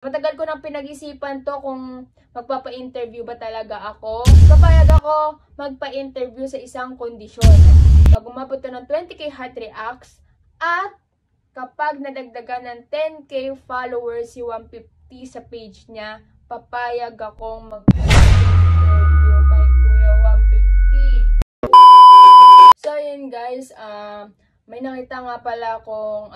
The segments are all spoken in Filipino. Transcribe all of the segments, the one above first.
Matagal ko nang pinag-isipan to kung magpapa-interview ba talaga ako. Papayag ako magpa-interview sa isang kondisyon. Pag umabot to ng 20k heart reacts at kapag nadagdagan ng 10k followers si 150 sa page niya, papayag akong magpa-interview kay Kuya 150. So yun guys, may nakita nga pala akong,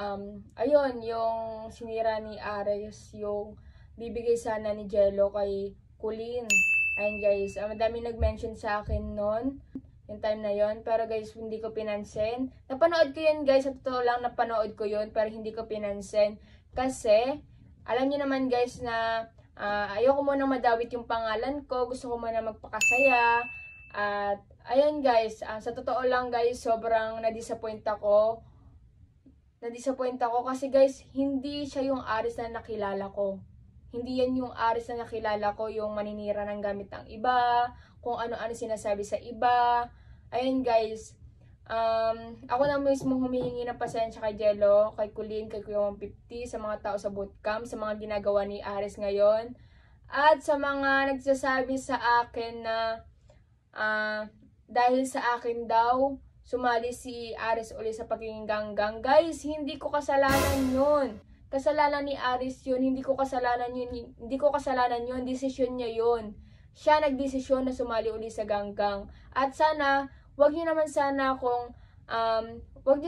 ayun, yung sinira ni Ares, yung bibigay sana ni Jello kay Kulin. Ayun guys, madami nag-mention sa akin noon, yung time na yon. Pero guys, hindi ko pinansin. Napanood ko yun guys, sa totoo lang napanood ko yun, pero hindi ko pinansin. Kasi, alam niyo naman guys na ayoko muna madawit yung pangalan ko, gusto ko muna magpakasaya. At ayun guys, sa totoo lang guys, sobrang na-disappoint ako. Na-disappoint ako kasi guys, hindi siya yung Aris na nakilala ko. Hindi yan yung Aris na nakilala ko, yung maninira ng gamit ng iba, kung ano-ano sinasabi sa iba. Ayun guys, ako na mismo humihingi ng pasensya kay Jello, kay Kulin, kay Kuya 150, sa mga tao sa bootcamp, sa mga ginagawa ni Aris ngayon. At sa mga nagsasabi sa akin na dahil sa akin daw, sumali si Aris uli sa pagiging ganggang. Guys, hindi ko kasalanan yun. Kasalanan ni Aris yun. Hindi ko kasalanan yun. Desisyon niya yun. Siya nagdesisyon na sumali uli sa ganggang. At sana, wag niyo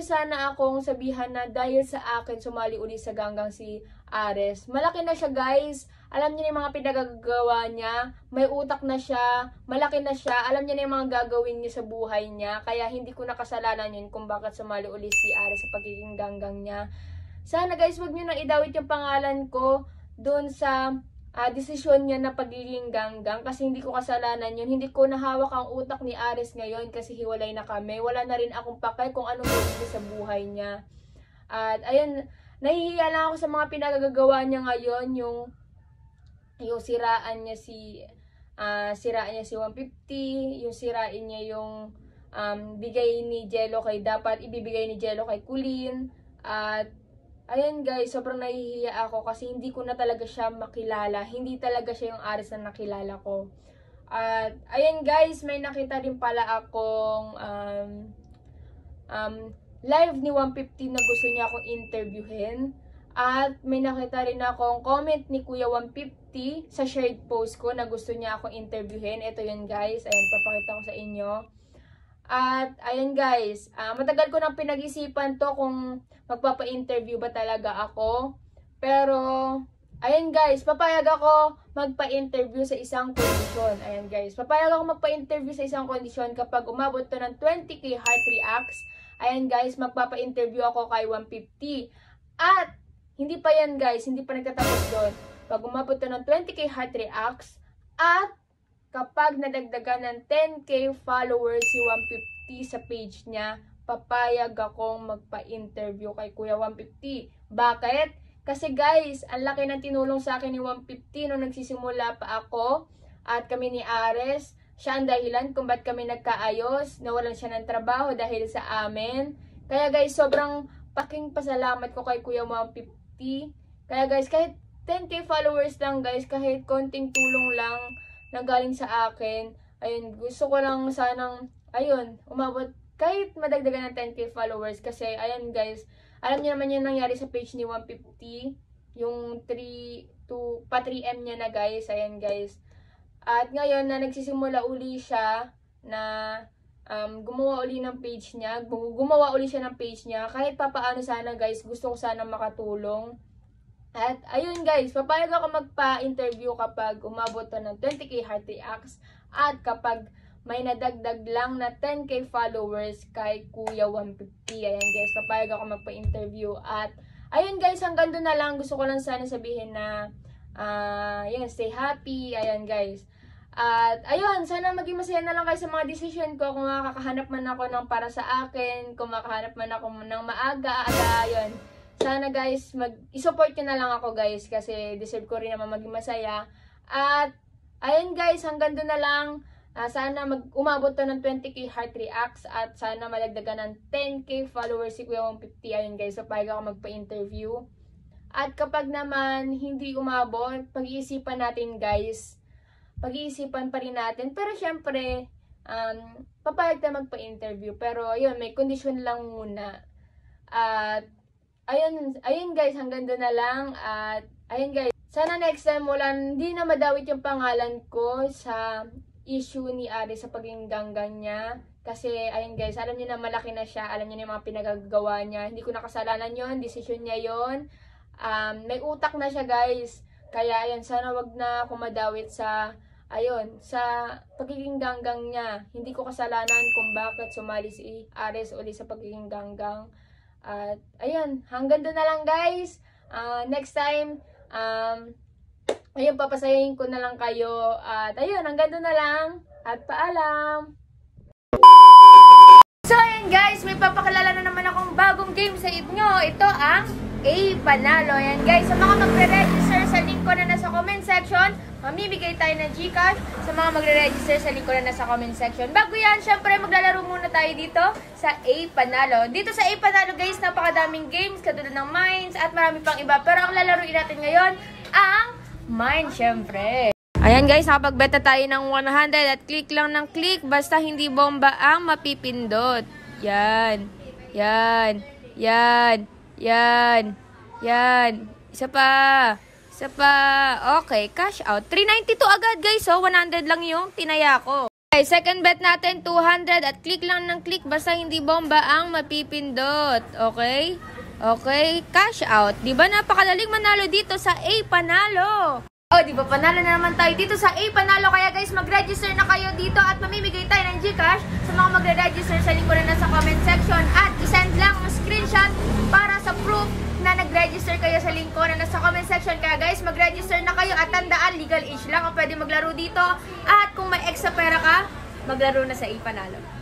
sana akong sabihan na dahil sa akin sumali uli sa ganggang si Ares. Malaki na siya guys. Alam niya na yung mga pinagagawa niya. May utak na siya. Malaki na siya. Alam niya na yung mga gagawin niya sa buhay niya. Kaya hindi ko nakasalanan yun kung bakit sumali uli si Ares sa pagiging ganggang niya. Sana guys, wag niyo nang idawit yung pangalan ko doon sa desisyon niya na pagiging ganggang. Kasi hindi ko kasalanan yun. Hindi ko nahawak ang utak ni Ares ngayon kasi hiwalay na kami. Wala na rin akong pakay kung anong gawin sa buhay niya. At ayun, nahihiya lang ako sa mga pinagagawa niya ngayon, yung siraan niya si 150, yung sirain niya yung bigay ni Jello kay dapat ibibigay ni Jello kay Kulin. At ayun guys, sobrang nahihiya ako kasi hindi ko na talaga siya makilala. Hindi talaga siya yung Aris na nakilala ko. At ayun guys, may nakita din pala akong live ni 150 na gusto niya akong interviewin. At may nakita rin akong comment ni Kuya 150 sa shared post ko na gusto niya akong interviewin. Ito yun guys. Ayan, papakita ko sa inyo. At ayun guys, matagal ko nang pinag-isipan to kung magpapa-interview ba talaga ako. Pero, ayun guys, papayag ako magpa-interview sa isang kondisyon. Ayan guys, papayag ako magpa-interview sa isang kondisyon kapag umabot to ng 20k heart reacts. Ayan guys, magpapa-interview ako kay 150. At hindi pa yan guys, hindi pa nagtatapos doon. Pag umabot to ng 20k heart reacts at kapag nadagdagan ng 10k followers si 150 sa page niya, papayag akong magpa-interview kay Kuya 150. Bakit? Kasi guys, ang laki ng tinulong sa akin ni 150 nung nagsisimula pa ako at kami ni Ares. Siya ang dahilan kung ba't kami nagkaayos, nawalan siya ng trabaho dahil sa amin. Kaya guys, sobrang paking pasalamat ko kay Kuya 150. Kaya guys, kahit 10k followers lang guys, kahit konting tulong lang na galing sa akin, ayun, gusto ko lang sanang, ayun, umabot, kahit madagdagan ng 10k followers. Kasi, ayun guys, alam niyo naman yung nangyari sa page ni 150, yung 3M niya na guys, ayan guys. At ngayon na nagsisimula uli siya na gumawa uli ng page niya, gumawa uli siya ng page niya, kahit papaano sana guys, gusto ko sana makatulong. At ayun guys, papayag ako magpa-interview kapag umabot to ng 20k heart reacts at kapag may nadagdag lang na 10k followers kay Kuya 150. Ayan guys, papayag ako magpa-interview. At ayun guys, hanggang doon na lang. Gusto ko lang sana sabihin na yun, stay happy. Ayan guys. At ayun, sana maging masaya na lang kayo sa mga decision ko. Kung makakahanap man ako ng para sa akin, kung makahanap man ako ng maaga, ayun. Sana guys, i-support nyo na lang ako guys kasi deserve ko rin naman maging masaya. At ayun guys, hanggang doon na lang. Sana umabot to ng 20k heart reacts at sana malagdagan ng 10k followers si Kuya 150. Ayun guys, so payag ako magpa-interview. At kapag naman hindi umabot, pag-iisipan natin guys. Pag-iisipan pa rin natin. Pero syempre, papayag na magpa-interview. Pero ayun, may kondisyon lang muna. At ayun guys, hanggang doon na lang. At ayun guys, sana next time hindi na madawit yung pangalan ko sa issue ni Ari sa pagiging ganggang niya. Kasi ayun guys, alam niyo na malaki na siya. Alam niyo na yung mga pinagagawa niya. Hindi ko nakasalanan yon, desisyon niya yon. May utak na siya guys. Kaya ayun, sana wag na ako madawit sa sa pagiging ganggang niya. Hindi ko kasalanan kung bakit sumali si Ares uli sa pagiging ganggang. At ayun, hanggang doon na lang guys. Next time, ayun, papasayahin ko na lang kayo. At ayun, hanggang doon na lang. At paalam! So ayun guys, may papakilala na naman akong bagong game sa inyo. Ito ang A Panalo. Ayan guys, sa mga magre-register sa link ko na nasa comment section, mamimigay tayo ng Gcash sa mga magre-register sa link ko na nasa comment section. Bago yan, syempre maglalaro muna tayo dito sa A Panalo. Dito sa A Panalo guys, napakadaming games katulad ng Mines at marami pang iba. Pero ang lalaruin natin ngayon, ang Mines syempre. Ayan guys, nakapagbeta tayo ng 100 at click lang ng click basta hindi bomba ang mapipindot. Yan. Yan. Yan. Yan. Yan. Isa pa. Isa pa. Okay, cash out. 392 agad guys. So, 100 lang yung tinaya ko. Okay, second bet natin, 200 at click lang ng click basta hindi bomba ang mapipindot. Okay? Okay, cash out. Diba napakadaling manalo dito sa A Panalo? Oh, di ba panalo na naman tayo dito sa A Panalo? Kaya guys, mag-register na kayo dito at mamimigay tayo ng Gcash sa mga magre-register sa link ko na nasa comment section. At isend lang ang screenshot para sa proof na nag-register kayo sa link ko na nasa comment section. Kaya guys, mag-register na kayo at tandaan, legal age lang ang pwede maglaro dito. At kung may extra pera ka, maglaro na sa A Panalo.